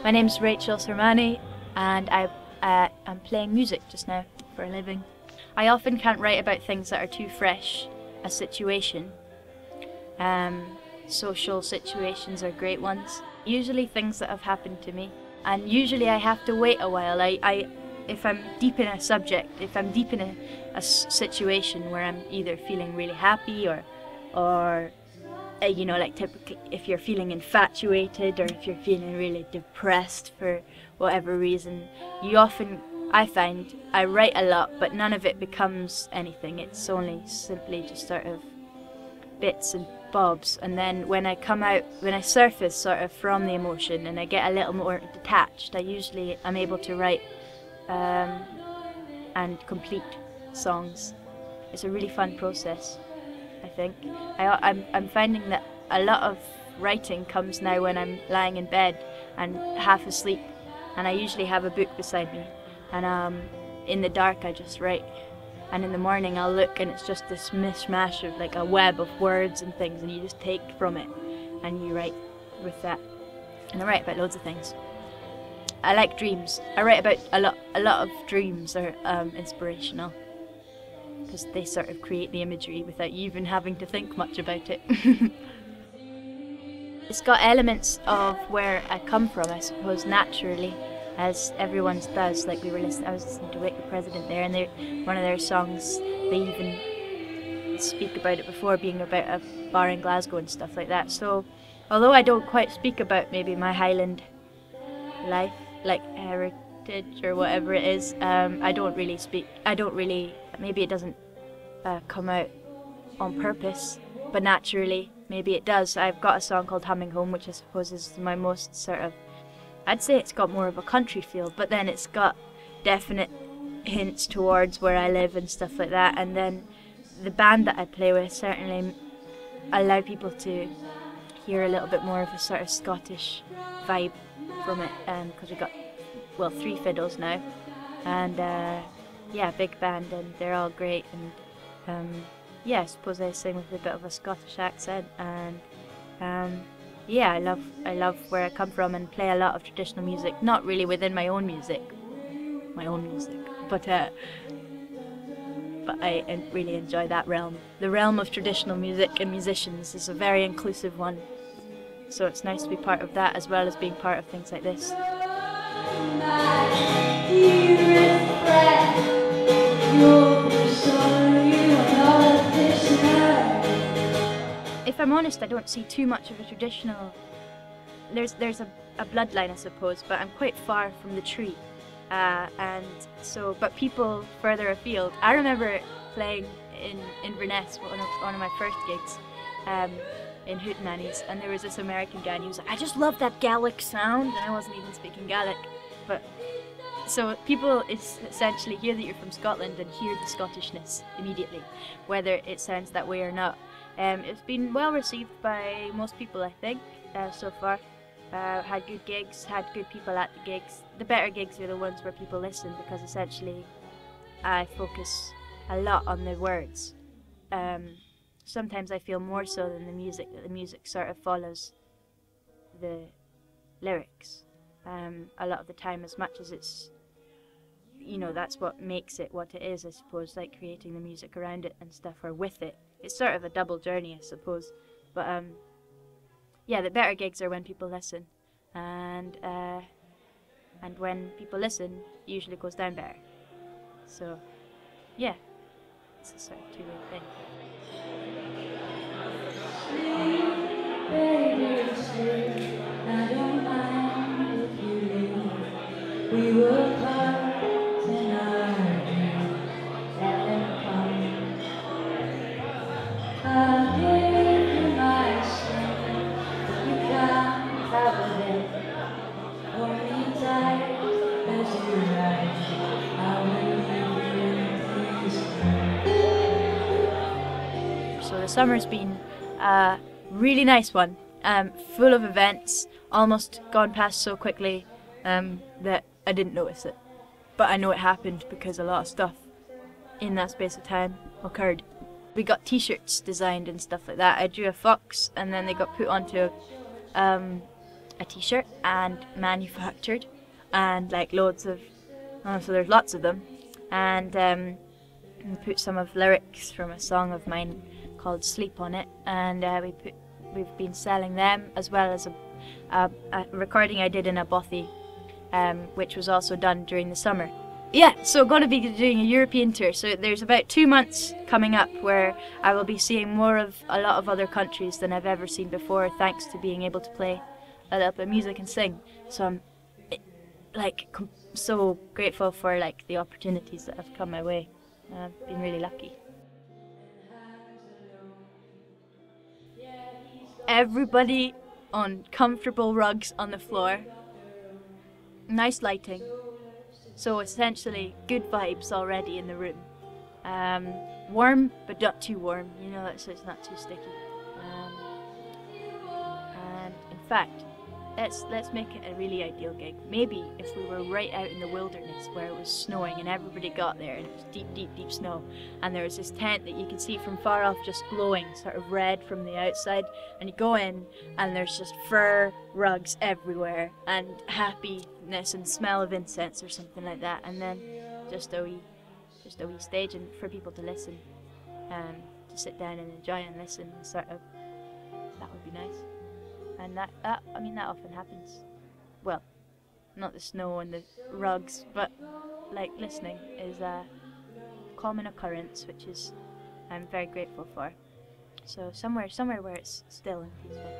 My name's Rachel Sermanni, and I'm playing music just now for a living. I often can't write about things that are too fresh a situation. Social situations are great ones. Usually things that have happened to me, and usually I have to wait a while. If I'm deep in a subject, if I'm deep in a situation where I'm either feeling really happy or you know, like typically if you're feeling infatuated or if you're feeling really depressed for whatever reason, I find I write a lot, but none of it becomes anything. It's only simply just sort of bits and bobs. And then when I surface sort of from the emotion and I get a little more detached, I'm able to write and complete songs. It's a really fun process, I think. I'm finding that a lot of writing comes now when I'm lying in bed and half asleep, and I usually have a book beside me, and in the dark I just write, and in the morning I'll look and it's just this mishmash of like a web of words and things, and you just take from it and you write with that. And I write about loads of things. I like dreams. I write about a lot of dreams are inspirational, because they sort of create the imagery without you even having to think much about it. It's got elements of where I come from, I suppose, naturally, as everyone's does. Like I was listening to Wake the President there, and one of their songs, they even speak about it before, being about a bar in Glasgow and stuff like that. So, although I don't quite speak about maybe my Highland life, like heritage or whatever it is, maybe it doesn't come out on purpose, but naturally, maybe it does. I've got a song called Humming Home, which I suppose is my most sort of, I'd say it's got more of a country feel, but then it's got definite hints towards where I live and stuff like that. And then the band that I play with certainly allow people to hear a little bit more of a sort of Scottish vibe from it, because we've got, well, 3 fiddles now, and yeah, big band, and they're all great, and yeah, I suppose I sing with a bit of a Scottish accent, and yeah, I love where I come from and play a lot of traditional music, not really within my own music, but I really enjoy that realm. The realm of traditional music and musicians is a very inclusive one, so it's nice to be part of that as well as being part of things like this. If I'm honest, I don't see too much of a traditional. There's a bloodline, I suppose, but I'm quite far from the tree, and so. But people further afield. I remember playing in Inverness, one of my first gigs, in Hootenannies, and there was this American guy, and he was like, "I just love that Gaelic sound," and I wasn't even speaking Gaelic, but. So people essentially hear that you're from Scotland and hear the Scottishness immediately, whether it sounds that way or not. It's been well received by most people, I think, so far. Had good gigs, had good people at the gigs. The better gigs are the ones where people listen, because essentially I focus a lot on the words. Sometimes I feel more so than the music, that the music sort of follows the lyrics. A lot of the time, as much as it's, you know, that's what makes it what it is, I suppose, like creating the music around it and stuff, or with it. It's sort of a double journey, I suppose. But yeah, the better gigs are when people listen, and when people listen, it usually goes down better. So yeah, it's a sort of two-way thing. So the summer's been a really nice one, full of events, almost gone past so quickly that I didn't notice it. But I know it happened because a lot of stuff in that space of time occurred. We got t-shirts designed and stuff like that. I drew a fox and then they got put onto a t-shirt and manufactured, and like loads of, so there's lots of them, and we put some of lyrics from a song of mine called Sleep on it, and we've been selling them, as well as a recording I did in a bothy, which was also done during the summer. Yeah, so going to be doing a European tour, so there's about 2 months coming up where I will be seeing more of a lot of other countries than I've ever seen before, thanks to being able to play a little bit of music and sing. So I'm so grateful for like the opportunities that have come my way. I've been really lucky. Everybody on comfortable rugs on the floor. Nice lighting. So essentially good vibes already in the room. Warm, but not too warm, you know, so it's not too sticky. And in fact, let's make it a really ideal gig. Maybe if we were right out in the wilderness where it was snowing and everybody got there and it was deep, deep, deep snow, and there was this tent that you could see from far off just glowing, sort of red from the outside, and you go in and there's just fur rugs everywhere and happiness and smell of incense or something like that, and then just a wee stage and for people to listen, to sit down and enjoy and listen, sort of. That would be nice. And that often happens. Well, not the snow and the rugs, but like listening is a common occurrence, which is I'm very grateful for. So somewhere where it's still and peaceful.